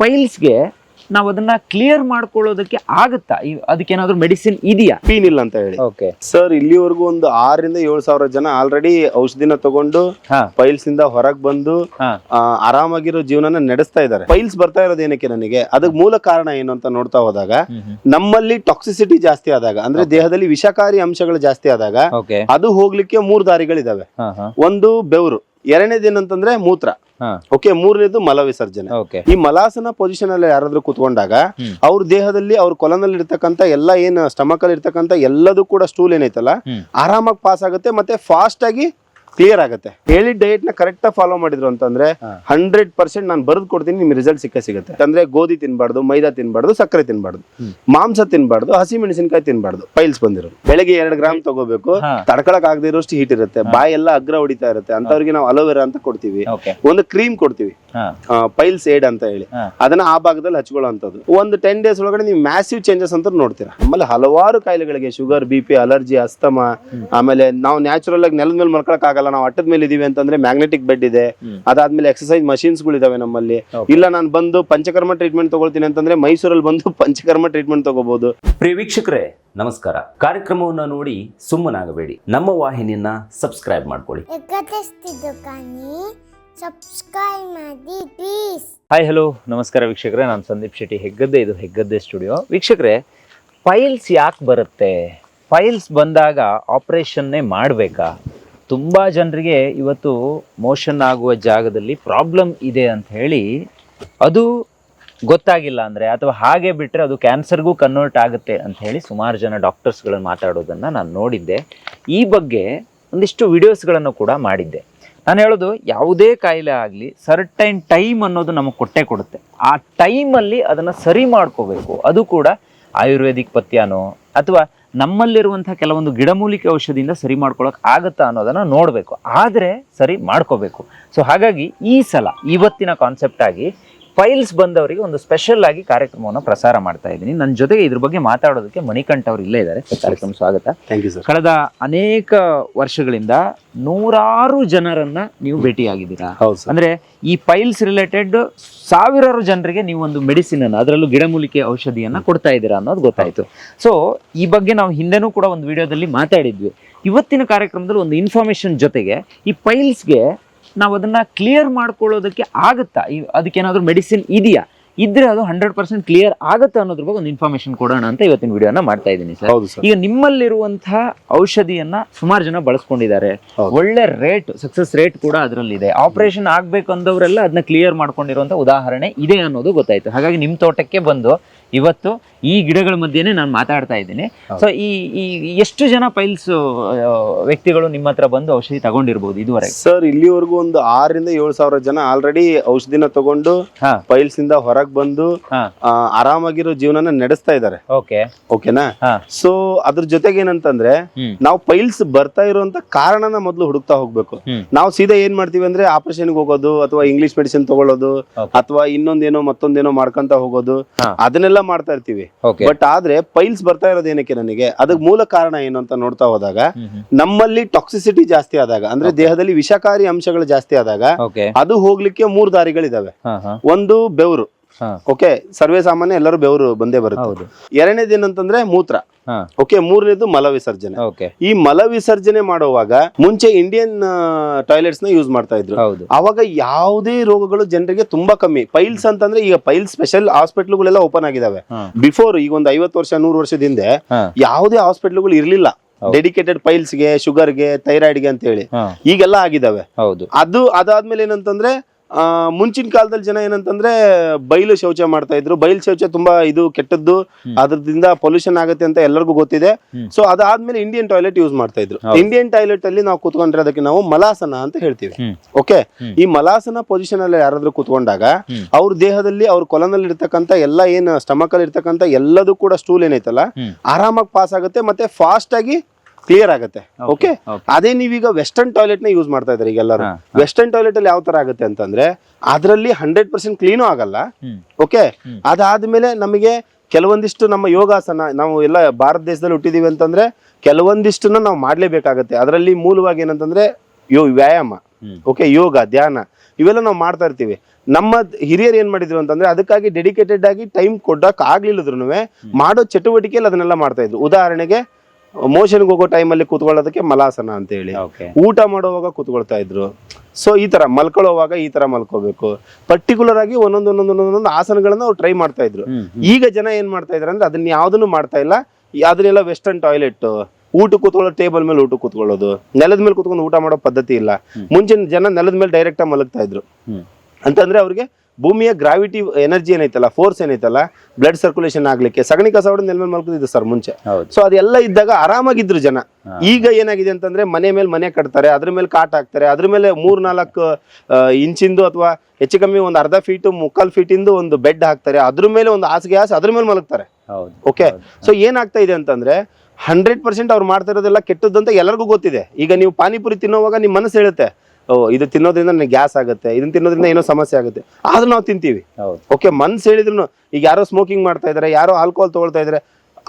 ಪೈಲ್ಸ್ಗೆ ನಾವು ಅದನ್ನ ಕ್ಲಿಯರ್ ಮಾಡ್ಕೊಳ್ಳೋದಕ್ಕೆ ಆಗುತ್ತಾ? ಅದಕ್ಕೇನಾದ್ರೂ ಮೆಡಿಸಿನ್ ಇದೆಯಾ? ಪೀನ್ ಇಲ್ಲ ಅಂತ ಹೇಳಿ ಓಕೆ ಸರ್. ಇಲ್ಲಿವರೆಗೂ ಒಂದು 6,000-7,000 ಜನ ಆಲ್ರೆಡಿ ಔಷಧಿನ ತಗೊಂಡು ಪೈಲ್ಸ್ ಇಂದ ಹೊರಗ್ ಬಂದು ಆರಾಮಾಗಿರೋ ಜೀವನನ ನಡೆಸ್ತಾ ಇದ್ದಾರೆ. ಪೈಲ್ಸ್ ಬರ್ತಾ ಇರೋದು ಏನಕ್ಕೆ ನನಗೆ, ಅದಕ್ಕೆ ಮೂಲ ಕಾರಣ ಏನು ಅಂತ ನೋಡ್ತಾ ಹೋದಾಗ, ನಮ್ಮಲ್ಲಿ ಟಾಕ್ಸಿಸಿಟಿ ಜಾಸ್ತಿ ಆದಾಗ, ಅಂದ್ರೆ ದೇಹದಲ್ಲಿ ವಿಷಕಾರಿ ಅಂಶಗಳು ಜಾಸ್ತಿ ಆದಾಗ ಅದು ಹೋಗ್ಲಿಕ್ಕೆ 3 ದಾರಿಗಳಿದಾವೆ. ಒಂದು ಬೆವರು, ಎರಡನೇದೇನಂತಂದ್ರೆ ಮೂತ್ರ, ಓಕೆ, ಮೂರನೇದು ಮಲ ವಿಸರ್ಜನೆ. ಈ ಮಲಾಸನ ಪೊಸಿಷನ್ ಅಲ್ಲಿ ಯಾರಾದ್ರೂ ಕುತ್ಕೊಂಡಾಗ ಅವ್ರ ದೇಹದಲ್ಲಿ ಅವ್ರ ಕೊಲನಲ್ಲಿ ಇರ್ತಕ್ಕಂಥ ಎಲ್ಲ ಏನ್ ಸ್ಟಮಕ್ ಅಲ್ಲಿ ಇರ್ತಕ್ಕಂಥ ಎಲ್ಲದೂ ಕೂಡ ಸ್ಟೂಲ್ ಏನೈತಲ್ಲ ಆರಾಮಾಗಿ ಪಾಸ್ ಆಗುತ್ತೆ, ಮತ್ತೆ ಫಾಸ್ಟ್ ಆಗಿ ಕ್ಲಿಯರ್ ಆಗುತ್ತೆ. ಹೇಳಿದ ಡಯಟ್ ನ ಕರೆಕ್ಟ್ ಆಗಿ ಫಾಲೋ ಮಾಡಿದ್ರು ಅಂತಂದ್ರೆ 100% ನಾನು ಬರೆದು ಕೊಡ್ತೀನಿ, ನಿಮ್ಗೆ ರಿಸಲ್ಟ್ ಸಿಗುತ್ತೆ. ಅಂದ್ರೆ ಗೋಧಿ ತಿನ್ಬಾರ್ದು, ಮೈದಾ ತಿನ್ಬಾರ್ದು, ಸಕ್ಕರೆ ತಿನ್ಬಾರ್ದು, ಮಾಂಸ ತಿನ್ಬಾರ್ದು, ಹಸಿ ಮೆಣಸಿನಕಾಯಿ ತಿನ್ಬಾರ್ದು. ಪೈಲ್ಸ್ ಬಂದಿರೋ ಬೆಳಗ್ಗೆ 2 ಗ್ರಾಮ್ ತಗೋಬೇಕು. ತಡ್ಕೊಳಕ್ ಆಗದೆ ಇರೋಷ್ಟು ಹೀಟ್ ಇರುತ್ತೆ, ಬಾಯಿ ಎಲ್ಲ ಅಗ್ರ ಹೊಡಿತಾ ಇರುತ್ತೆ. ಅಂತವ್ರಿಗೆ ನಾವು ಅಲೋವೆರಾ ಅಂತ ಕೊಡ್ತೀವಿ, ಒಂದು ಕ್ರೀಮ್ ಕೊಡ್ತೀವಿ ಪೈಲ್ಸ್ ಏಡ್ ಅಂತ ಹೇಳಿ, ಅದನ್ನ ಆ ಭಾಗದಲ್ಲಿ ಹಚ್ಕೊಳ್ಳೋಂಥದ್ದು. ಒಂದು 10 days ಒಳಗಡೆ ನೀವು ಮ್ಯಾಸಿವ್ ಚೇಂಜಸ್ ಅಂತ ನೋಡ್ತೀರಾ. ಆಮೇಲೆ ಹಲವಾರು ಕಾಯಿಲೆಗಳಿಗೆ, ಶುಗರ್, BP, ಅಲರ್ಜಿ, ಅಸ್ತಮ, ಆಮೇಲೆ ನಾವು ನ್ಯಾಚುರಲ್ ಆಗಿ ನೆಲದ ಮೇಲೆ ಮಲ್ಕೊಳಕ್ ಆಗಲ್ಲ, ನಾವು ಅಟ್ಟದ ಮೇಲೆ ಇದೀವಿ ಅಂತಂದ್ರೆ ಮ್ಯಾಗ್ನೆಟಿಕ್ ಬೆಡ್ ಇದೆ, ಅದಾದ್ಮೇಲೆ ಎಕ್ಸರ್ಸೈಸ್ ಮಷೀನ್ಸ್ ಗಳಿದಾವೆ ನಮ್ಮಲ್ಲಿ. ಇಲ್ಲ ನಾನು ಬಂದು ಪಂಚಕರ್ಮ ಟ್ರೀಟ್ಮೆಂಟ್ ತಗೊಳ್ತೀನಿ ಅಂತಂದ್ರೆ ಮೈಸೂರಲ್ಲಿ ಬಂದು ಪಂಚಕರ್ಮ ಟ್ರೀಟ್ಮೆಂಟ್ ತಗೋಬಹುದು. ಪ್ರಿಯ ವೀಕ್ಷಕರೇ ನಮಸ್ಕಾರ. ಕಾರ್ಯಕ್ರಮವನ್ನು ನೋಡಿ ಸುಮ್ಮನಾಗಬೇಡಿ, ನಮ್ಮ ವಾಹಿನಿಯನ್ನ ಸಬ್ಸ್ಕ್ರೈಬ್ ಮಾಡ್ಕೊಳ್ಳಿ. ಹಾಯ್ ಹಲೋ ನಮಸ್ಕಾರ ವೀಕ್ಷಕರೇ, ನಾನು ಸಂದೀಪ್ ಶೆಟ್ಟಿ, ಹೆಗ್ಗದ್ದೆ. ಇದು ಹೆಗ್ಗದ್ದೆ ಸ್ಟುಡಿಯೋ. ವೀಕ್ಷಕರೇ, ಪೈಲ್ಸ್ ಯಾಕೆ ಬರುತ್ತೆ? ಪೈಲ್ಸ್ ಬಂದಾಗ ಆಪರೇಷನ್ನೇ ಮಾಡಬೇಕಾ? ತುಂಬ ಜನರಿಗೆ ಇವತ್ತು ಮೋಷನ್ ಆಗುವ ಜಾಗದಲ್ಲಿ ಪ್ರಾಬ್ಲಮ್ ಇದೆ ಅಂತ ಹೇಳಿ ಅದು ಗೊತ್ತಾಗಿಲ್ಲ ಅಂದರೆ, ಅಥವಾ ಹಾಗೆ ಬಿಟ್ಟರೆ ಅದು ಕ್ಯಾನ್ಸರ್ಗೂ ಕನ್ವರ್ಟ್ ಆಗುತ್ತೆ ಅಂತ ಹೇಳಿ ಸುಮಾರು ಜನ ಡಾಕ್ಟರ್ಸ್ಗಳನ್ನು ಮಾತಾಡೋದನ್ನು ನಾನು ನೋಡಿದ್ದೆ. ಈ ಬಗ್ಗೆ ಒಂದಿಷ್ಟು ವಿಡಿಯೋಸ್ಗಳನ್ನು ಕೂಡ ಮಾಡಿದ್ದೆ. ನಾನು ಹೇಳೋದು, ಯಾವುದೇ ಕಾಯಿಲೆ ಆಗಲಿ ಸರ್ಟೈನ್ ಟೈಮ್ ಅನ್ನೋದು ನಮಗೆ ಕೊಡುತ್ತೆ. ಆ ಟೈಮಲ್ಲಿ ಅದನ್ನು ಸರಿ ಮಾಡ್ಕೋಬೇಕು. ಅದು ಕೂಡ ಆಯುರ್ವೇದಿಕ್ ಪಥ್ಯನೋ ಅಥವಾ ನಮ್ಮಲ್ಲಿರುವಂಥ ಕೆಲವೊಂದು ಗಿಡಮೂಲಿಕೆ ಔಷಧಿಯಿಂದ ಸರಿ ಮಾಡ್ಕೊಳಕ್ಕೆ ಆಗುತ್ತಾ ಅನ್ನೋದನ್ನು ನೋಡಬೇಕು, ಆದರೆ ಸರಿ ಮಾಡ್ಕೋಬೇಕು. ಸೊ ಹಾಗಾಗಿ ಈ ಸಲ ಇವತ್ತಿನ ಕಾನ್ಸೆಪ್ಟ್ ಆಗಿ ಪೈಲ್ಸ್ ಬಂದವರಿಗೆ ಒಂದು ಸ್ಪೆಷಲ್ ಆಗಿ ಕಾರ್ಯಕ್ರಮವನ್ನು ಪ್ರಸಾರ ಮಾಡ್ತಾ ಇದ್ದೀನಿ. ನನ್ನ ಜೊತೆಗೆ ಇದ್ರ ಬಗ್ಗೆ ಮಾತಾಡೋದಕ್ಕೆ ಮಣಿಕಂಠ ಅವರು ಇಲ್ಲೇ ಇದ್ದಾರೆ. ಕಾರ್ಯಕ್ರಮ ಸ್ವಾಗತ. Thank you sir. ಕಳೆದ ಅನೇಕ ವರ್ಷಗಳಿಂದ ನೂರಾರು ಜನರನ್ನ ನೀವು ಭೇಟಿಯಾಗಿದ್ದೀರಾ. ಅಂದ್ರೆ ಈ ಪೈಲ್ಸ್ ರಿಲೇಟೆಡ್ ಸಾವಿರಾರು ಜನರಿಗೆ ನೀವು ಒಂದು ಮೆಡಿಸಿನ್ ಅನ್ನು, ಅದರಲ್ಲೂ ಗಿಡಮೂಲಿಕೆ ಔಷಧಿಯನ್ನ ಕೊಡ್ತಾ ಇದ್ದೀರಾ ಅನ್ನೋದು ಗೊತ್ತಾಯ್ತು. ಸೊ ಈ ಬಗ್ಗೆ ನಾವು ಹಿಂದೆನೂ ಕೂಡ ಒಂದು ವಿಡಿಯೋದಲ್ಲಿ ಮಾತಾಡಿದ್ವಿ. ಇವತ್ತಿನ ಕಾರ್ಯಕ್ರಮದಲ್ಲಿ ಒಂದು ಇನ್ಫಾರ್ಮೇಶನ್ ಜೊತೆಗೆ ಈ ಪೈಲ್ಸ್ಗೆ ನಾವು ಅದನ್ನ ಕ್ಲಿಯರ್ ಮಾಡ್ಕೊಳ್ಳೋದಕ್ಕೆ ಆಗುತ್ತಾ? ಅದಕ್ಕೇನಾದ್ರೂ ಮೆಡಿಸಿನ್ ಇದೆಯಾ? ಇದ್ರೆ ಅದು 100% ಕ್ಲಿಯರ್ ಆಗುತ್ತೆ ಅನ್ನೋದ್ರ ಬಗ್ಗೆ ಒಂದು ಇನ್ಫಾರ್ಮೇಶನ್ ಕೊಡೋಣ ಅಂತ ಇವತ್ತಿನ ವಿಡಿಯೋನ ಮಾಡ್ತಾ ಇದ್ದೀನಿ ಸರ್. ಈಗ ನಿಮ್ಮಲ್ಲಿರುವಂತಹ ಔಷಧಿಯನ್ನ ಸುಮಾರು ಜನ ಬಳಸ್ಕೊಂಡಿದ್ದಾರೆ, ಒಳ್ಳೆ ರೇಟ್, ಸಕ್ಸಸ್ ರೇಟ್ ಕೂಡ ಅದರಲ್ಲಿದೆ. ಆಪರೇಷನ್ ಆಗ್ಬೇಕು ಅಂದವರೆಲ್ಲ ಅದನ್ನ ಕ್ಲಿಯರ್ ಮಾಡ್ಕೊಂಡಿರುವಂತ ಉದಾಹರಣೆ ಇದೆ ಅನ್ನೋದು ಗೊತ್ತಾಯ್ತು. ಹಾಗಾಗಿ ನಿಮ್ಮ ತೋಟಕ್ಕೆ ಬಂದು ಇವತ್ತು ಈ ಗಿಡಗಳ ಮಧ್ಯೆನೆ ನಾನು ಮಾತಾಡ್ತಾ ಇದ್ದೀನಿ. ಸೊ ಈ ಎಷ್ಟು ಜನ ಪೈಲ್ಸ್ ವ್ಯಕ್ತಿಗಳು ನಿಮ್ಮ ಹತ್ರ ಬಂದು ಔಷಧಿ ತಗೊಂಡಿರ್ಬೋದು ಇದುವರೆಗೆ? ಸರ್, ಇಲ್ಲಿವರೆಗೂ ಒಂದು 6,000-7,000 ಜನ ಆಲ್ರೆಡಿ ಔಷಧಿನ ತಗೊಂಡು ಪೈಲ್ಸ್ ಇಂದ ಹೊರಗ್ ಬಂದು ಆರಾಮಾಗಿರೋ ಜೀವನನ ನಡೆಸ್ತಾ ಇದ್ದಾರೆ. ಓಕೆನಾ? ಸೊ ಅದ್ರ ಜೊತೆಗೆ ಏನಂತಂದ್ರೆ, ನಾವು ಪೈಲ್ಸ್ ಬರ್ತಾ ಇರುವಂತ ಕಾರಣನ ಮೊದಲು ಹುಡುಕ್ತಾ ಹೋಗ್ಬೇಕು. ನಾವು ಸೀದಾ ಏನ್ ಮಾಡ್ತೀವಿ ಅಂದ್ರೆ ಆಪರೇಷನ್ ಹೋಗೋದು, ಅಥವಾ ಇಂಗ್ಲಿಷ್ ಮೆಡಿಸಿನ್ ತಗೊಳ್ಳೋದು, ಅಥವಾ ಇನ್ನೊಂದೇನೋ ಮತ್ತೊಂದೇನೋ ಮಾಡ್ಕೊಂತ ಹೋಗೋದು, ಅದನ್ನೆಲ್ಲ ಮಾಡ್ತಾ ಇರ್ತೀವಿ. ಬಟ್ ಆದ್ರೆ ಪೈಲ್ಸ್ ಬರ್ತಾ ಇರೋದು ಏನಕ್ಕೆ ನನಗೆ, ಅದಕ್ಕೆ ಮೂಲ ಕಾರಣ ಏನು ಅಂತ ನೋಡ್ತಾ ಹೋದಾಗ, ನಮ್ಮಲ್ಲಿ ಟಾಕ್ಸಿಸಿಟಿ ಜಾಸ್ತಿ ಆದಾಗ, ಅಂದ್ರೆ ದೇಹದಲ್ಲಿ ವಿಷಕಾರಿ ಅಂಶಗಳು ಜಾಸ್ತಿ ಆದಾಗ ಅದು ಹೋಗ್ಲಿಕ್ಕೆ 3 ದಾರಿಗಳಿದಾವೆ. ಒಂದು ಬೆವರು, ಓಕೆ, ಸರ್ವೇ ಸಾಮಾನ್ಯ ಎಲ್ಲರೂ ಬೆವರು ಬಂದೇ ಬರುತ್ತೆ. ಎರಡನೇದೇನಂತಂದ್ರೆ ಮೂತ್ರ, ಓಕೆ, ಮೂರನೇದು ಮಲ ವಿಸರ್ಜನೆ. ಈ ಮಲ ವಿಸರ್ಜನೆ ಮಾಡುವಾಗ ಮುಂಚೆ ಇಂಡಿಯನ್ ಟಾಯ್ಲೆಟ್ಸ್ ನ ಯೂಸ್ ಮಾಡ್ತಾ ಇದ್ರು. ಅವಾಗ ಯಾವುದೇ ರೋಗಗಳು ಜನರಿಗೆ ತುಂಬಾ ಕಮ್ಮಿ. ಪೈಲ್ಸ್ ಅಂತಂದ್ರೆ ಈಗ ಪೈಲ್ಸ್ ಸ್ಪೆಷಲ್ ಹಾಸ್ಪಿಟಲ್ಗಳೆಲ್ಲ ಓಪನ್ ಆಗಿದಾವೆ. ಬಿಫೋರ್ ಈಗ ಒಂದು 50 ವರ್ಷ 100 ವರ್ಷದ ಹಿಂದೆ ಯಾವುದೇ ಹಾಸ್ಪಿಟಲ್ಗಳು ಇರ್ಲಿಲ್ಲ ಡೆಡಿಕೇಟೆಡ್ ಪೈಲ್ಸ್ಗೆ, ಶುಗರ್ಗೆ, ಥೈರಾಯ್ಡ್ಗೆ ಅಂತ ಹೇಳಿ. ಈಗೆಲ್ಲ ಆಗಿದಾವೆ. ಅದಾದ್ಮೇಲೆ ಏನಂತಂದ್ರೆ, ಮುಂಚಿನ ಕಾಲದಲ್ಲಿ ಜನ ಏನಂತಂದ್ರೆ ಬಯಲು ಶೌಚ ಮಾಡ್ತಾ ಇದ್ರು. ಬಯಲು ಶೌಚ ತುಂಬಾ ಇದು ಕೆಟ್ಟದ್ದು, ಅದ್ರಿಂದ ಪೊಲ್ಯೂಷನ್ ಆಗುತ್ತೆ ಅಂತ ಎಲ್ಲರಿಗೂ ಗೊತ್ತಿದೆ. ಸೊ ಅದಾದ್ಮೇಲೆ ಇಂಡಿಯನ್ ಟಾಯ್ಲೆಟ್ ಯೂಸ್ ಮಾಡ್ತಾ ಇದ್ರು. ಇಂಡಿಯನ್ ಟಾಯ್ಲೆಟ್ ಅಲ್ಲಿ ನಾವು ಕುತ್ಕೊಂಡ್ರೆ ಅದಕ್ಕೆ ನಾವು ಮಲಾಸನ ಅಂತ ಹೇಳ್ತೀವಿ. ಓಕೆ, ಈ ಮಲಾಸನ ಪೊಸಿಷನ್ ಅಲ್ಲಿ ಯಾರಾದ್ರೂ ಕುತ್ಕೊಂಡಾಗ ಅವ್ರ ದೇಹದಲ್ಲಿ ಅವ್ರ ಕೊಲನಲ್ಲಿ ಇರ್ತಕ್ಕಂಥ ಎಲ್ಲ ಏನ್ ಸ್ಟಮಕ್ ಅಲ್ಲಿ ಇರ್ತಕ್ಕಂಥ ಎಲ್ಲದೂ ಕೂಡ ಸ್ಟೂಲ್ ಏನೈತಲ್ಲ ಆರಾಮಾಗಿ ಪಾಸ್ ಆಗುತ್ತೆ, ಮತ್ತೆ ಫಾಸ್ಟ್ ಆಗಿ ಕ್ಲಿಯರ್ ಆಗುತ್ತೆ. ಓಕೆ, ಅದೇ ನೀವೀಗ ವೆಸ್ಟರ್ನ್ ಟಾಯ್ಲೆಟ್ ನ ಯೂಸ್ ಮಾಡ್ತಾ ಇದ್ದಾರೆ ಈಗ ಎಲ್ಲರೂ. ವೆಸ್ಟರ್ನ್ ಟಾಯ್ಲೆಟ್ ಅಲ್ಲಿ ಯಾವ ತರ ಆಗುತ್ತೆ ಅಂತಂದ್ರೆ, ಅದರಲ್ಲಿ 100% ಕ್ಲೀನು ಆಗಲ್ಲ. ಓಕೆ, ಅದಾದ್ಮೇಲೆ ನಮಗೆ ಕೆಲವೊಂದಿಷ್ಟು ನಮ್ಮ ಯೋಗಾಸನ, ನಾವು ಎಲ್ಲ ಭಾರತ ದೇಶದಲ್ಲಿ ಹುಟ್ಟಿದೀವಿ ಅಂತಂದ್ರೆ ಕೆಲವೊಂದಿಷ್ಟನ್ನ ನಾವು ಮಾಡ್ಲೇಬೇಕಾಗತ್ತೆ. ಅದರಲ್ಲಿ ಮೂಲವಾಗಿ ಏನಂತಂದ್ರೆ ವ್ಯಾಯಾಮ, ಓಕೆ, ಯೋಗ, ಧ್ಯಾನ, ಇವೆಲ್ಲ ನಾವು ಮಾಡ್ತಾ ಇರ್ತೀವಿ. ನಮ್ಮ ಹಿರಿಯರು ಏನ್ ಮಾಡಿದ್ರು ಅಂತಂದ್ರೆ ಅದಕ್ಕಾಗಿ ಡೆಡಿಕೇಟೆಡ್ ಆಗಿ ಟೈಮ್ ಕೊಡಕ್ ಆಗ್ಲಿಲ್ಲದ್ರು ಮಾಡೋ ಚಟುವಟಿಕೆಯಲ್ಲಿ ಅದನ್ನೆಲ್ಲ ಮಾಡ್ತಾ ಇದ್ರು. ಉದಾಹರಣೆಗೆ ಮೋಷನ್ಗೆ ಹೋಗೋ ಟೈಮಲ್ಲಿ ಕೂತ್ಕೊಳ್ಳೋದಕ್ಕೆ ಮಲಾಸನ ಅಂತ ಹೇಳಿ, ಊಟ ಮಾಡುವಾಗ ಕೂತ್ಕೊಳ್ತಾ ಇದ್ರು. ಸೊ ಈ ತರ ಮಲ್ಕೊಳ್ಳೋವಾಗ ಈ ತರ ಮಲ್ಕೋಬೇಕು, ಪರ್ಟಿಕ್ಯುಲರ್ ಆಗಿ ಒಂದೊಂದೊಂದೊಂದೊಂದೊಂದು ಆಸನಗಳನ್ನ ಅವ್ರು ಟ್ರೈ ಮಾಡ್ತಾ ಇದ್ರು. ಈಗ ಜನ ಏನ್ ಮಾಡ್ತಾ ಇದಾರೆ ಅಂದ್ರೆ ಅದನ್ನ ಯಾವ್ದನ್ನು ಮಾಡ್ತಾ ಇಲ್ಲ. ಅದನ್ನೆಲ್ಲ ವೆಸ್ಟರ್ನ್ ಟಾಯ್ಲೆಟ್, ಊಟ ಕೂತ್ಕೊಳ್ಳೋ ಟೇಬಲ್ ಮೇಲೆ ಊಟ ಕೂತ್ಕೊಳ್ಳೋದು, ನೆಲದ ಮೇಲೆ ಕೂತ್ಕೊಂಡು ಊಟ ಮಾಡೋ ಪದ್ಧತಿ ಇಲ್ಲ. ಮುಂಚಿನ ಜನ ನೆಲದ ಮೇಲೆ ಡೈರೆಕ್ಟ್ ಆಗಿ ಮಲಗ್ತಾ ಇದ್ರು. ಅಂತಂದ್ರೆ ಅವ್ರಿಗೆ ಭೂಮಿಯ ಗ್ರಾವಿಟಿ ಎನರ್ಜಿ ಏನೈತಲ್ಲ, ಫೋರ್ಸ್ ಏನೈತಲ್ಲ, ಬ್ಲಡ್ ಸರ್ಕ್ಯುಲೇಷನ್ ಆಗ್ಲಿಕ್ಕೆ ಸಗಣಿ ಕಸ ಹೊಡೆದು ನೆಲ ಮೇಲೆ ಮಲ್ಕೋದಿದ್ದು ಸರ್ ಮುಂಚೆ. ಸೊ ಅದೆಲ್ಲ ಇದ್ದಾಗ ಆರಾಮಾಗಿದ್ರು ಜನ. ಈಗ ಏನಾಗಿದೆ ಅಂತಂದ್ರೆ ಮನೆ ಮೇಲೆ ಮನೆ ಕಟ್ತಾರೆ, ಅದ್ರ ಮೇಲೆ ಕಾಟ್ ಹಾಕ್ತಾರೆ, ಅದ್ರ ಮೇಲೆ 3-4 ಇಂಚಿಂದು ಅಥವಾ ಹೆಚ್ಚು ಕಮ್ಮಿ ಒಂದು ಅರ್ಧ ಫೀಟ್ 3/4 ಫೀಟಿಂದು ಒಂದು ಬೆಡ್ ಹಾಕ್ತಾರೆ, ಅದ್ರ ಮೇಲೆ ಒಂದು ಹಾಸಿಗೆ ಹಾಸಿ ಅದ್ರ ಮೇಲೆ ಮಲಗ್ತಾರೆ. ಓಕೆ, ಸೊ ಏನಾಗ್ತಾ ಇದೆ ಅಂತಂದ್ರೆ 100% ಅವ್ರು ಮಾಡ್ತಾ ಇರೋದೆಲ್ಲ ಕೆಟ್ಟದ್ದು ಅಂತ ಎಲ್ಲರಿಗೂ ಗೊತ್ತಿದೆ. ಈಗ ನೀವು ಪಾನಿಪುರಿ ತಿನ್ನೋವಾಗ ನಿಮ್ ಮನಸ್ಸು ಹೇಳುತ್ತೆ, ಓ ಇದು ತಿನ್ನೋದ್ರಿಂದ ನನಗೆ ಗ್ಯಾಸ್ ಆಗುತ್ತೆ, ಇದನ್ನ ತಿನ್ನೋದ್ರಿಂದ ಏನೋ ಸಮಸ್ಯೆ ಆಗುತ್ತೆ, ಆದ್ರೂ ನಾವು ತಿಂತೀವಿ. ಓಕೆ, ಮನ್ಸು ಹೇಳಿದ್ರು. ಈಗ ಯಾರೋ ಸ್ಮೋಕಿಂಗ್ ಮಾಡ್ತಾ ಇದಾರೆ, ಯಾರೋ ಆಲ್ಕೋಹಾಲ್ ತಗೊಳ್ತಾ ಇದಾರೆ,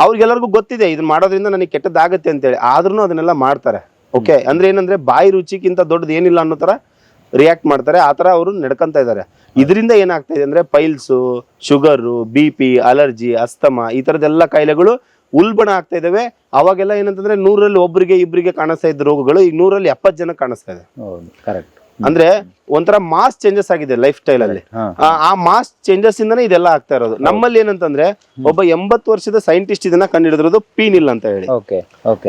ಅವ್ರಿಗೆಲ್ಲರಿಗೂ ಗೊತ್ತಿದೆ ಇದನ್ನ ಮಾಡೋದ್ರಿಂದ ನನಗೆ ಕೆಟ್ಟದ್ದಾಗತ್ತೆ ಅಂತೇಳಿ, ಆದ್ರೂ ಅದನ್ನೆಲ್ಲ ಮಾಡ್ತಾರೆ. ಓಕೆ, ಅಂದ್ರೆ ಏನಂದ್ರೆ ಬಾಯಿ ರುಚಿಗಿಂತ ದೊಡ್ಡದು ಏನಿಲ್ಲ ಅನ್ನೋ ತರ ರಿಯಾಕ್ಟ್ ಮಾಡ್ತಾರೆ. ಆ ತರ ಅವರು ನಡ್ಕೊಂತ ಇದಾರೆ. ಇದರಿಂದ ಏನಾಗ್ತಾ ಇದೆ ಅಂದ್ರೆ piles, sugar, BP, allergy, asthma, ಈ ತರದೆಲ್ಲ ಕಾಯಿಲೆಗಳು ಉಲ್ಬಣ ಆಗ್ತಾ ಇದಾವೆ. ಅವಾಗೆಲ್ಲ ಏನಂತಂದ್ರೆ 100ರಲ್ಲಿ ಒಬ್ಬರಿಗೆ ಇಬ್ಬರಿಗೆ ಕಾಣಿಸ್ತಾ ಇದ್ದ ರೋಗಗಳು ಈಗ 100ರಲ್ಲಿ 70 ಜನ ಕಾಣಿಸ್ತಾ ಇದೆ. ಅಂದ್ರೆ ಒಂಥರ ಮಾಸ್ ಚೇಂಜಸ್ ಆಗಿದೆ ಲೈಫ್ ಸ್ಟೈಲ್ ಅಲ್ಲಿ. ಆ ಮಾಸ್ ಚೇಂಜಸ್ ಇಂದಾನೆ ಇದೆಲ್ಲ ಆಗ್ತಾ ಇರೋದು. ನಮ್ಮಲ್ಲಿ ಏನಂತಂದ್ರೆ ಒಬ್ಬ 80 ವರ್ಷದ ಸೈಂಟಿಸ್ಟ್ ಇದನ್ನ ಕಂಡುಹಿಡಿದಿರೋದು ಪೀನಿಲ್ ಅಂತ ಹೇಳಿ.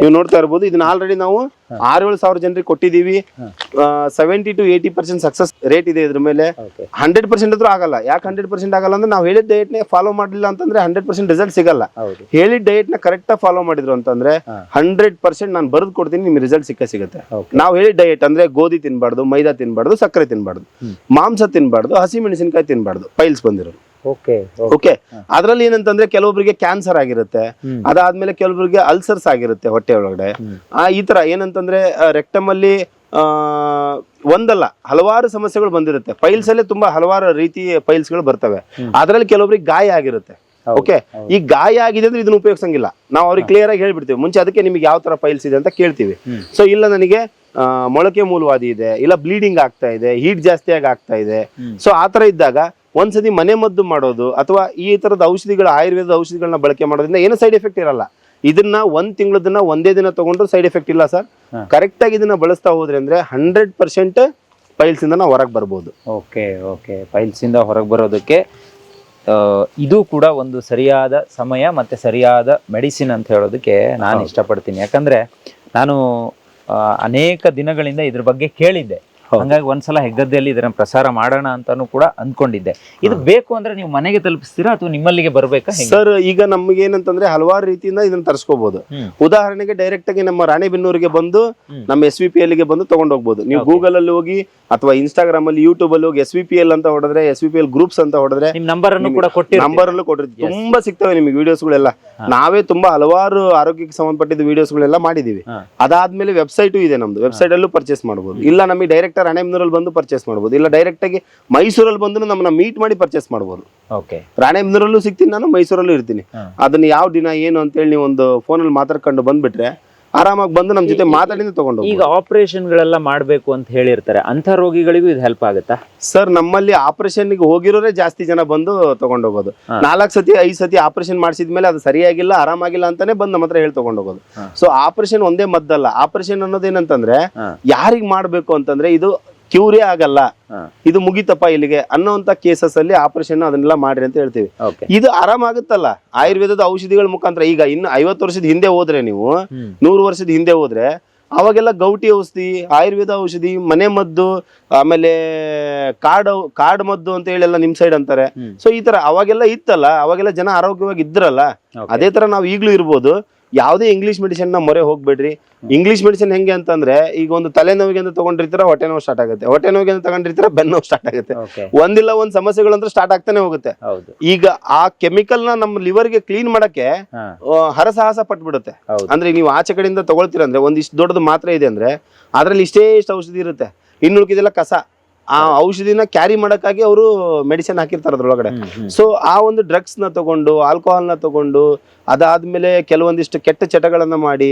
ನೀವು ನೋಡ್ತಾ ಇರ್ಬೋದು. ಇದನ್ನ ಆಲ್ರೆಡಿ ನಾವು 6-7 ಸಾವಿರ ಜನರಿಗೆ ಕೊಟ್ಟಿದೀವಿ. 70 to 80% ಸಕ್ಸಸ್ ರೇಟ್ ಇದೆ ಇದ್ರ ಮೇಲೆ. 100% ಆದ್ರೂ ಆಗಲ್ಲ. ಯಾಕೆ 100% ಆಗಲ್ಲ ಅಂದ್ರೆ ನಾವು ಹೇಳಿದ ಡಯಟ್ ನೇ ಫಾಲೋ ಮಾಡ್ಲಿಲ್ಲ ಅಂತಂದ್ರೆ 100% ರಿಸಲ್ಟ್ ಸಿಗಲ್ಲ. ಹೇಳಿದ ಡಯಟ್ ನ ಕರೆಕ್ಟ್ ಆಗಿ ಫಾಲೋ ಮಾಡಿದ್ರು ಅಂತಂದ್ರೆ 100% ನಾನು ಬರೆದು ಕೊಡ್ತೀನಿ, ನಿಮ್ಗೆ ರಿಸಲ್ಟ್ ಸಿಗುತ್ತೆ. ನಾವು ಹೇಳಿದ ಡಯಟ್ ಅಂದ್ರೆ ಗೋಧಿ ತಿನ್ಬಾರ್ದು, ಮೈದಾ ತಿನ್ಬಾರ್ದು, ಸಕ್ಕರೆ ತಿನ್ಬಾರ್ದು, ಮಾಂಸ ತಿನ್ಬಾರ್ದು, ಹಸಿ ಮೆಣಸಿನಕಾಯಿ ತಿನ್ಬಾರ್ದು, ಪೈಲ್ಸ್ ಬಂದಿರೋದು. ಓಕೆ, ಅದ್ರಲ್ಲಿ ಏನಂತಂದ್ರೆ ಕೆಲವೊಬ್ಬರಿಗೆ ಕ್ಯಾನ್ಸರ್ ಆಗಿರುತ್ತೆ, ಅದಾದ್ಮೇಲೆ ಕೆಲವೊಬ್ಬರಿಗೆ ಅಲ್ಸರ್ಸ್ ಆಗಿರುತ್ತೆ ಹೊಟ್ಟೆ ಒಳಗಡೆ. ಈ ತರ ಏನಂತಂದ್ರೆ ರೆಕ್ಟಮ್ ಅಲ್ಲಿ ಒಂದಲ್ಲ ಹಲವಾರು ಸಮಸ್ಯೆಗಳು ಬಂದಿರುತ್ತೆ. ಪೈಲ್ಸ್ ಅಲ್ಲೇ ತುಂಬಾ ಹಲವಾರು ರೀತಿಯ ಪೈಲ್ಸ್ ಗಳು ಬರ್ತವೆ. ಅದ್ರಲ್ಲಿ ಕೆಲವೊಬ್ಬರಿಗೆ ಗಾಯ ಆಗಿರುತ್ತೆ. ಓಕೆ, ಈ ಗಾಯ ಆಗಿದೆ ಅಂದ್ರೆ ಇದನ್ನ ಉಪಯೋಗಿಸಂಗಿಲ್ಲ. ನಾವು ಅವ್ರಿಗೆ ಕ್ಲಿಯರ್ ಆಗಿ ಹೇಳ್ಬಿಡ್ತೀವಿ ಮುಂಚೆ. ಅದಕ್ಕೆ ನಿಮ್ಗೆ ಯಾವ ತರ ಪೈಲ್ಸ್ ಇದೆ ಅಂತ ಕೇಳ್ತೀವಿ. ಸೊ ಇಲ್ಲ ನನಗೆ ಮೊಳಕೆ ಮೂಲವಾದಿ ಇದೆ, ಇಲ್ಲ ಬ್ಲೀಡಿಂಗ್ ಆಗ್ತಾ ಇದೆ, ಹೀಟ್ ಜಾಸ್ತಿಯಾಗಿ ಆಗ್ತಾ ಇದೆ. ಸೊ ಆತರ ಇದ್ದಾಗ ಒಂದ್ಸತಿ ಮನೆ ಮದ್ದು ಮಾಡೋದು ಅಥವಾ ಈ ತರದ ಔಷಧಿಗಳು, ಆಯುರ್ವೇದ ಔಷಧಿಗಳನ್ನ ಬಳಕೆ ಮಾಡೋದ್ರಿಂದ ಏನು ಸೈಡ್ ಎಫೆಕ್ಟ್ ಇರಲ್ಲ. ಇದನ್ನ 1 ತಿಂಗಳದನ್ನ ಒಂದೇ ದಿನ ತಗೊಂಡ್ರು ಸೈಡ್ ಎಫೆಕ್ಟ್ ಇಲ್ಲ ಸರ್. ಕರೆಕ್ಟ್ ಆಗಿ ಇದನ್ನ ಬಳಸ್ತಾ ಹೋದ್ರೆ ಅಂದ್ರೆ 100% ಪೈಲ್ಸ್ ಇಂದ ನಾವು ಹೊರಗೆ ಬರ್ಬೋದು. ಓಕೆ, ಪೈಲ್ಸ್ ಇಂದ ಹೊರಗೆ ಬರೋದಕ್ಕೆ ಇದು ಕೂಡ ಒಂದು ಸರಿಯಾದ ಸಮಯ ಮತ್ತೆ ಸರಿಯಾದ ಮೆಡಿಸಿನ್ ಅಂತ ಹೇಳೋದಕ್ಕೆ ನಾನು ಇಷ್ಟಪಡ್ತೀನಿ. ಯಾಕಂದ್ರೆ ನಾನು ಅನೇಕ ದಿನಗಳಿಂದ ಇದ್ರ ಬಗ್ಗೆ ಕೇಳಿದ್ದೆ. ಹಂಗಾಗಿ ಒಂದ್ಸಲ ಹೆಗ್ಗದ್ದೆಯಲ್ಲಿ ಇದನ್ನ ಪ್ರಸಾರ ಮಾಡೋಣ ಅಂತಾನು ಕೂಡ ಅಂದ್ಕೊಂಡಿದ್ದೆ. ಇದು ಬೇಕು ಅಂದ್ರೆ ನೀವು ಮನೆಗೆ ತಲುಪಿಸ್ತೀರಾ ಅಥವಾ ನಿಮ್ಮಲ್ಲಿಗೆ ಬರ್ಬೇಕಾ ಸರ್? ಈಗ ನಮ್ಗೆ ಏನಂತಂದ್ರೆ ಹಲವಾರು ರೀತಿಯಿಂದ ಇದನ್ನ ತರಿಸ್ಕೋಬಹುದು. ಉದಾಹರಣೆಗೆ ಡೈರೆಕ್ಟ್ ಆಗಿ ನಮ್ಮ ರಾಣೆಬೆನ್ನೂರಿಗೆ ಬಂದು ನಮ್ಮ SVPL ಗೆ ಬಂದು ತಗೊಂಡ್ ಹೋಗ್ಬೋದು. ನೀವು ಗೂಗಲ್ ಅಲ್ಲಿ ಹೋಗಿ ಅಥವಾ ಇನ್ಸ್ಟಾಗ್ರಾಮ್ ಅಲ್ಲಿ, ಯೂಟ್ಯೂಬ್ ಅಲ್ಲಿ ಹೋಗಿ SVPL ಅಂತ ಹೊಡೆದ್ರೆ, SVPL ಗ್ರೂಪ್ಸ್ ಅಂತ ಹೊಡೆದ್ರೆ ನಂಬರ್ ಅನ್ನು ಕೂಡ ನಂಬರ್ ಅಲ್ಲೂ ಕೊಟ್ಟಿರ್ತೀವಿ. ತುಂಬಾ ಸಿಗ್ತವೆ ನಿಮಗೆ ವಿಡಿಯೋಸ್ ಗಳೆಲ್ಲ. ನಾವೇ ತುಂಬಾ ಹಲವಾರು ಆರೋಗ್ಯಕ್ಕೆ ಸಂಬಂಧಪಟ್ಟಿದ್ದ ವಿಡಿಯೋಸ್ ಗಳೆಲ್ಲ ಮಾಡಿದೀವಿ. ಅದಾದ್ಮೇಲೆ ವೆಬ್ಸೈಟ್ ಇದೆ ನಮ್ದು. ವೆಬ್ಸೈಟ್ ಅಲ್ಲೂ ಪರ್ಚೇಸ್ ಮಾಡಬಹುದು. ಇಲ್ಲ ನಮಗೆ ಡೈರೆಕ್ಟ್ ರಾಣೆಬೆನ್ನೂರಲ್ಲಿ ಬಂದು ಪರ್ಚೇಸ್ ಮಾಡಬಹುದು. ಇಲ್ಲ ಡೈರೆಕ್ಟ್ ಆಗಿ ಮೈಸೂರಲ್ಲಿ ಬಂದು ನಮ್ಮನ್ನ ಮೀಟ್ ಮಾಡಿ ಪರ್ಚೇಸ್ ಮಾಡಬಹುದು. ರಾಣೆಬೆನ್ನೂರಲ್ಲೂ ಸಿಗ್ತೀನಿ ನಾನು, ಮೈಸೂರಲ್ಲೂ ಇರ್ತೀನಿ. ಅದನ್ನ ಯಾವ ದಿನ ಏನು ಅಂತ ಹೇಳಿ ನೀವು ಒಂದು ಫೋನಲ್ಲಿ ಮಾತಾಡ್ಕೊಂಡು ಬಂದ್ಬಿಟ್ರೆ ಆರಾಮಾಗಿ ಬಂದು ನಮ್ಮ ಜೊತೆ ಮಾತಾಡಿದ್ರೆ ತಗೊಂಡು. ಈಗ ಆಪರೇಷನ್ ಗಳೆಲ್ಲ ಮಾಡ್ಬೇಕು ಅಂತ ಹೇಳಿರ್ತಾರೆ, ಅಂತ ರೋಗಿಗಳಿಗೂ ಇದು ಹೆಲ್ಪ್ ಆಗುತ್ತಾ ಸರ್? ನಮ್ಮಲ್ಲಿ ಆಪರೇಷನ್ ಗೆ ಹೋಗಿರೋರೇ ಜಾಸ್ತಿ ಜನ ಬಂದು ತಗೊಂಡೋಗೋದು. 4 ಸತಿ 5 ಸತಿ ಆಪರೇಷನ್ ಮಾಡಿಸಿದ್ಮೇಲೆ ಅದು ಸರಿಯಾಗಿಲ್ಲ, ಆರಾಮಾಗಿಲ್ಲ ಅಂತಾನೆ ಬಂದು ನಮ್ಮ ಹತ್ರ ಹೇಳಿ ತಗೊಂಡೋಗೋದು. ಸೊ ಆಪರೇಷನ್ ಒಂದೇ ಮದ್ದಲ್ಲ. ಆಪರೇಷನ್ ಅನ್ನೋದೇನಂತಂದ್ರೆ ಯಾರಿಗ್ ಮಾಡ್ಬೇಕು ಅಂತಂದ್ರೆ ಇದು ಕ್ಯೂರೇ ಆಗಲ್ಲ, ಇದು ಮುಗಿತಪ್ಪ ಇಲ್ಲಿಗೆ ಅನ್ನೋಂತ ಕೇಸಸ್ ಅಲ್ಲಿ ಆಪರೇಷನ್ ಅದನ್ನೆಲ್ಲ ಮಾಡ್ರಿ ಅಂತ ಹೇಳ್ತೀವಿ. ಇದು ಆರಾಮಾಗುತ್ತಲ್ಲ ಆಯುರ್ವೇದದ ಔಷಧಿಗಳ ಮುಖಾಂತರ. ಈಗ ಇನ್ನು 50 ವರ್ಷದ ಹಿಂದೆ ಹೋದ್ರೆ, ನೀವು 100 ವರ್ಷದ ಹಿಂದೆ ಹೋದ್ರೆ, ಅವಾಗೆಲ್ಲ ಗೌಟಿ ಔಷಧಿ, ಆಯುರ್ವೇದ ಔಷಧಿ, ಮನೆ ಮದ್ದು, ಆಮೇಲೆ ಕಾಡ್ ಮದ್ದು ಅಂತ ಹೇಳಿ ಎಲ್ಲ ನಿಮ್ ಸೈಡ್ ಅಂತಾರೆ. ಸೊ ಈ ತರ ಅವಾಗೆಲ್ಲ ಇತ್ತಲ್ಲ, ಅವಾಗೆಲ್ಲ ಜನ ಆರೋಗ್ಯವಾಗಿ ಇದ್ರಲ್ಲ. ಅದೇ ತರ ನಾವು ಈಗ್ಲೂ ಇರ್ಬೋದು. ಯಾವುದೇ ಇಂಗ್ಲಿಷ್ ಮೆಡಿಸಿನ್ ನ ಮೊರೆ ಹೋಗ್ಬೇಡ್ರಿ. ಇಂಗ್ಲಿಷ್ ಮೆಡಿಸಿನ್ ಹೆಂಗೆ ಅಂತಂದ್ರೆ, ಈಗ ಒಂದು ತಲೆನೋವಿಗೆ ಅಂತ ತಗೊಂಡಿರ್ತೀರ ಹೊಟ್ಟೆ ನೋವು ಸ್ಟಾರ್ಟ್ ಆಗುತ್ತೆ, ಹೊಟ್ಟೆ ನೋವಿಗೆ ಅಂತ ತಗೊಂಡಿರ್ತೀರ ಬೆನ್ನು ನೋವು ಸ್ಟಾರ್ಟ್ ಆಗುತ್ತೆ. ಒಂದಿಲ್ಲ ಒಂದ್ ಸಮಸ್ಯೆಗಳಂದ್ರೆ ಸ್ಟಾರ್ಟ್ ಆಗ್ತಾನೆ ಹೋಗುತ್ತೆ. ಈಗ ಆ ಕೆಮಿಕಲ್ ನ ನಮ್ಮ ಲಿವರ್ ಗೆ ಕ್ಲೀನ್ ಮಾಡಕ್ಕೆ ಹರಸಾಹಸ ಪಟ್ಬಿಡುತ್ತೆ. ಅಂದ್ರೆ ನೀವು ಆಚೆ ಕಡೆಯಿಂದ ತಗೊಳ್ತೀರ ಅಂದ್ರೆ ಒಂದಿಷ್ಟು ದೊಡ್ಡದು ಮಾತ್ರ ಇದೆ ಅಂದ್ರೆ ಅದ್ರಲ್ಲಿ ಇಷ್ಟು ಔಷಧಿ ಇರುತ್ತೆ, ಇನ್ನು ಉಳಿದಿದೆಲ್ಲ ಕಸ. ಆ ಔಷಧಿನ ಕ್ಯಾರಿ ಮಾಡಕ್ಕಾಗಿ ಅವರು ಮೆಡಿಸಿನ್ ಹಾಕಿರ್ತಾರೆ ಅದ್ರೊಳಗಡೆ. ಸೊ ಆ ಒಂದು ಡ್ರಗ್ಸ್ ನ ತಗೊಂಡು, ಆಲ್ಕೋಹಾಲ್ ನ ತಗೊಂಡು, ಅದಾದ್ಮೇಲೆ ಕೆಲವೊಂದಿಷ್ಟು ಕೆಟ್ಟ ಚಟಗಳನ್ನ ಮಾಡಿ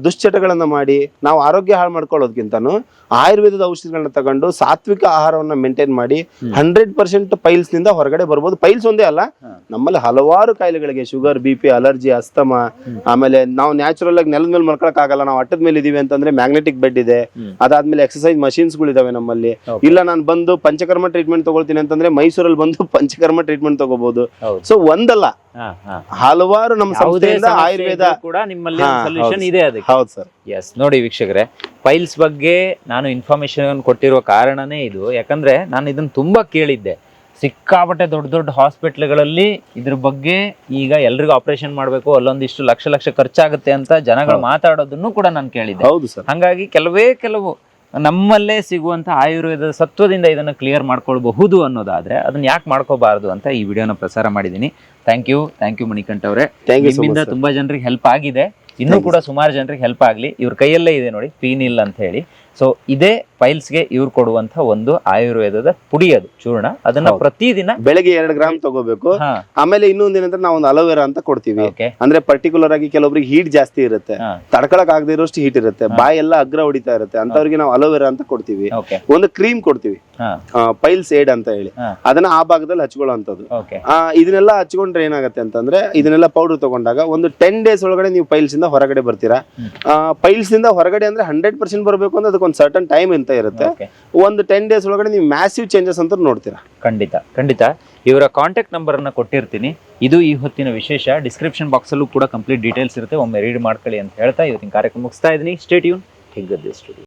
ದುಶ್ಚಟಗಳನ್ನ ಮಾಡಿ ನಾವು ಆರೋಗ್ಯ ಹಾಳು ಮಾಡ್ಕೊಳ್ಳೋದಕ್ಕಿಂತನೂ ಆಯುರ್ವೇದದ ಔಷಧಿಗಳನ್ನ ತಗೊಂಡು ಸಾತ್ವಿಕ ಆಹಾರವನ್ನ ಮೇಂಟೈನ್ ಮಾಡಿ 100% ಪೈಲ್ಸ್ ನಿಂದ ಹೊರಗಡೆ ಬರ್ಬೋದು. ಪೈಲ್ಸ್ ಒಂದೇ ಅಲ್ಲ, ನಮ್ಮಲ್ಲಿ ಹಲವಾರು ಕಾಯಿಲೆಗಳಿಗೆ, ಶುಗರ್, BP, ಅಲರ್ಜಿ, ಅಸ್ತಮ, ಆಮೇಲೆ ನಾವು ನ್ಯಾಚುರಲ್ ಆಗಿ ನೆಲದ ಮೇಲೆ ಮಲ್ಕೊಳಕ್ ಆಗಲ್ಲ, ನಾವು ಅಟ್ಟದ ಮೇಲೆ ಇದೀವಿ ಅಂತಂದ್ರೆ ಮ್ಯಾಗ್ನೆಟಿಕ್ ಬೆಡ್ ಇದೆ, ಅದಾದ್ಮೇಲೆ ಎಕ್ಸರ್ಸೈಸ್ ಮಷೀನ್ಸ್ ಗಳಿದಾವೆ ನಮ್ಮಲ್ಲಿ. ಇಲ್ಲ ನಾನು ಬಂದು ಪಂಚಕರ್ಮ ಟ್ರೀಟ್ಮೆಂಟ್ ತಗೊಳ್ತೀನಿ ಅಂತಂದ್ರೆ ಮೈಸೂರಲ್ಲಿ ಬಂದು ಪಂಚಕರ್ಮ ಟ್ರೀಟ್ಮೆಂಟ್ ತಗೋಬಹುದು. ಸೊ ಒಂದಲ್ಲ, ಹಲವಾರು ನಮ್ಮ ಸಂಸ್ಥೆಯಿಂದ ಆಯುರ್ವೇದ ಕೂಡ ನಿಮ್ಮಲ್ಲಿ ಸೊಲ್ಯೂಷನ್ ಇದೆ ಅದಕ್ಕೆ. ಹೌದು ಸರ್. ಎಸ್, ನೋಡಿ ವೀಕ್ಷಕರೇ, ಪೈಲ್ಸ್ ಬಗ್ಗೆ ನಾನು ಇನ್ಫಾರ್ಮೇಶನ್ ಕೊಟ್ಟಿರುವ ಕಾರಣನೇ ಇದು. ಯಾಕಂದ್ರೆ ನಾನು ಇದನ್ನ ತುಂಬಾ ಕೇಳಿದ್ದೆ, ಸಿಕ್ಕಾಪಟ್ಟೆ ದೊಡ್ಡ ದೊಡ್ಡ ಹಾಸ್ಪಿಟ್ಲ್ಗಳಲ್ಲಿ ಇದ್ರ ಬಗ್ಗೆ ಈಗ ಎಲ್ರಿಗೂ ಆಪರೇಷನ್ ಮಾಡಬೇಕು, ಅಲ್ಲೊಂದಿಷ್ಟು ಲಕ್ಷ ಖರ್ಚಾಗುತ್ತೆ ಅಂತ ಜನಗಳು ಮಾತಾಡೋದನ್ನು ಕೂಡ ನಾನು ಕೇಳಿದ್ದೆ. ಹೌದು ಸರ್. ಹಾಗಾಗಿ ಕೆಲವು ನಮ್ಮಲ್ಲೇ ಸಿಗುವಂತ ಆಯುರ್ವೇದದ ಸತ್ವದಿಂದ ಇದನ್ನ ಕ್ಲಿಯರ್ ಮಾಡ್ಕೊಳ್ಬಹುದು ಅನ್ನೋದಾದ್ರೆ ಅದನ್ನ ಯಾಕೆ ಮಾಡ್ಕೋಬಾರದು ಅಂತ ಈ ವಿಡಿಯೋನ ಪ್ರಸಾರ ಮಾಡಿದೀನಿ. ಥ್ಯಾಂಕ್ ಯು ಮಣಿಕಂಠ ಅವರೇ. ನಿಮ್ಮಿಂದ ತುಂಬಾ ಜನರಿಗೆ ಹೆಲ್ಪ್ ಆಗಿದೆ, ಇನ್ನೂ ಕೂಡ ಸುಮಾರು ಜನರಿಗೆ ಹೆಲ್ಪ್ ಆಗ್ಲಿ. ಇವ್ರ ಕೈಯಲ್ಲೇ ಇದೆ ನೋಡಿ, ಪೀನಿಲ್ ಅಂತ ಹೇಳಿ. ಸೊ ಇದೇ ಪೈಲ್ಸ್ಗೆ ಇವ್ರು ಕೊಡುವಂತ ಒಂದು ಆಯುರ್ವೇದದ ಪುಡಿ, ಅದು ಚೂರ್ಣ. ಅದನ್ನ ಪ್ರತಿದಿನ ಬೆಳಗ್ಗೆ 2 ಗ್ರಾಮ್ ತಗೋಬೇಕು. ಆಮೇಲೆ ಇನ್ನೊಂದ್ ಏನಂದ್ರೆ ನಾವು ಒಂದು ಅಲೋವೆರಾ ಅಂತ ಕೊಡ್ತೀವಿ. ಅಂದ್ರೆ ಪರ್ಟಿಕ್ಯುಲರ್ ಆಗಿ ಕೆಲವೊಬ್ರಿಗೆ ಹೀಟ್ ಜಾಸ್ತಿ ಇರುತ್ತೆ, ತಡ್ಕೊಳಕ್ ಆಗದೆ ಇರೋಷ್ಟು ಹೀಟ್ ಇರುತ್ತೆ, ಬಾಯಿ ಎಲ್ಲ ಅಗ್ರ ಹೊಡಿತಾ ಇರುತ್ತೆ, ಅಂತವ್ರಿಗೆ ನಾವು ಅಲೋವೆರಾ ಅಂತ ಕೊಡ್ತೀವಿ. ಒಂದು ಕ್ರೀಮ್ ಕೊಡ್ತೀವಿ, ಪೈಲ್ಸ್ ಏಡ್ ಅಂತ ಹೇಳಿ, ಅದನ್ನ ಆ ಭಾಗದಲ್ಲಿ ಹಚ್ಕೊಳ್ಳೋಂಥದ್ದು. ಇದನ್ನೆಲ್ಲ ಹಚ್ಕೊಂಡ್ರೆ ಏನಾಗುತ್ತೆ ಅಂತಂದ್ರೆ, ಇದನ್ನೆಲ್ಲ ಪೌಡರ್ ತಗೊಂಡಾಗ ಒಂದು 10 ಡೇಸ್ ಒಳಗಡೆ ನೀವು ಪೈಲ್ಸ್ ಇಂದ ಹೊರಗಡೆ ಬರ್ತೀರಾ. ಪೈಲ್ಸ್ ಇಂದ ಹೊರಗಡೆ ಅಂದ್ರೆ 100% ಬರ್ಬೇಕು ಅಂದ್ರೆ ಅದಕ್ಕೊಂದು ಸರ್ಟನ್ ಟೈಮ್ ಅಂತ ಇರುತ್ತೆ. ಒಂದು 10 ಡೇಸ್ ಒಳಗಡೆ ನೀವು ಮ್ಯಾಸಿವ್ ಚೇಂಜಸ್ ಅಂತ ನೋಡ್ತೀರಾ. ಖಂಡಿತ ಇವರ ಕಾಂಟ್ಯಾಕ್ಟ್ ನಂಬರ್ ಅನ್ನ ಕೊಟ್ಟಿರ್ತೀನಿ. ಇದು ಈ ಹೊತ್ತಿನ ವಿಶೇಷ. ಡಿಸ್ಕ್ರಿಪ್ಷನ್ ಬಾಕ್ಸ್ ಅಲ್ಲೂ ಕೂಡ ಕಂಪ್ಲೀಟ್ ಡೀಟೇಲ್ಸ್ ಇರುತ್ತೆ, ಒಮ್ಮೆ ರೀಡ್ ಮಾಡ್ಕೊಳ್ಳಿ ಅಂತ ಹೇಳ್ತಾ ಇವತ್ತಿನ ಕಾರ್ಯಕ್ರಮ ಮುಗಿಸ್ತಾ ಇದ್ದೀನಿ. Stay tune, Heggadde studio.